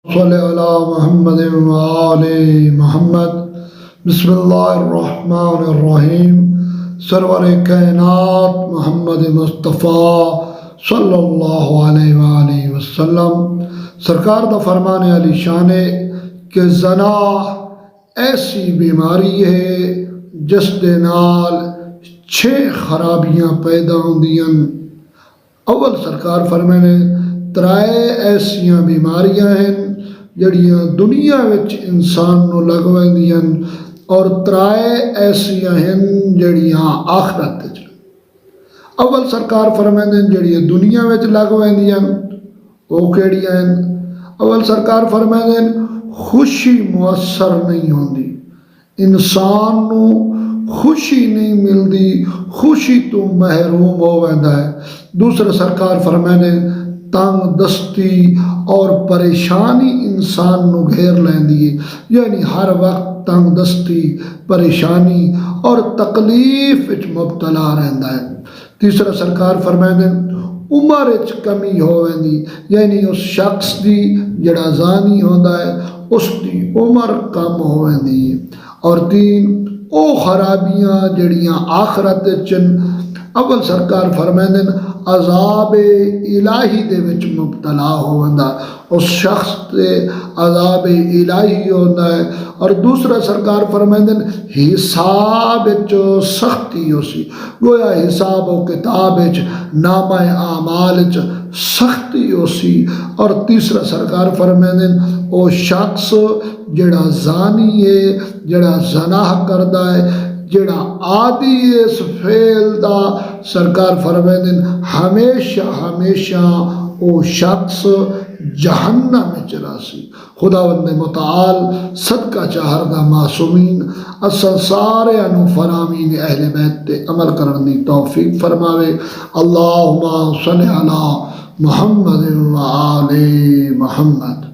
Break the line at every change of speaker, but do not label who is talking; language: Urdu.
صلی علی محمد وآل محمد۔ بسم اللہ الرحمن الرحیم۔ سرور کائنات محمد مصطفیٰ صلی اللہ علیہ وآلہ وسلم سرکار دا فرمان علی شان ہے کہ زنا ایسی بیماری ہے جس دے نال 6 خرابیاں پیدا ہوندیاں۔ اول سرکار فرمانے ترائے ایسیاں بیماریاں ہیں جڑیاں دنیا وچ انسان نو لگ ویندیاں اور ترائے ایسیاں ہیں جڑیاں آخرت وچ۔ اول سرکار فرماندے جڑیاں دنیا وچ لگ ویندیاں او کیڑیاں ہیں؟ اول سرکار فرماندے خوشی میسر نہیں ہوندی، انسان نو خوشی نہیں ملدی، خوشی تو محروم ہو ویندا ہے۔ دوسرا سرکار فرماندے تنگ دستی اور پریشانی انسان نو گھیر لیندی ہے، یعنی ہر وقت تنگ دستی، پریشانی اور تکلیف وچ مبتلا رہندا ہے۔ تیسرا سرکار فرماندے عمر وچ کمی ہو ویندی، یعنی اس شخص دی جڑا زانی ہوندا ہے اس دی عمر کم ہو ویندی ہے۔ اور تین او خرابیاں جڑیاں آخرت وچ اول سرکار فرماندے عذاب الہی دے وچ مبتلا ہوندا، اس شخص تے عذاب الہی ہوندا ہے۔ اور دوسرا سرکار فرماندے حساب وچ سختی ہوسی، گویا حساب و کتاب وچ نامہ اعمال وچ سختی ہوسی۔ اور تیسرا سرکار فرماندے او شخص جڑا زانی ہے، جڑا زنا کردا ہے، جڑا عادی اس فعل دا، سرکار فرماندے ہمیشہ ہمیشہ او شخص جہنم میں چلاسی۔ خداوند متعال صدقہ چاہر دا معصومین اصل سارے انو فرامین اہل بیت تے عمل کرن دی توفیق فرماوے۔ اللہم صلی علی محمد وآل محمد۔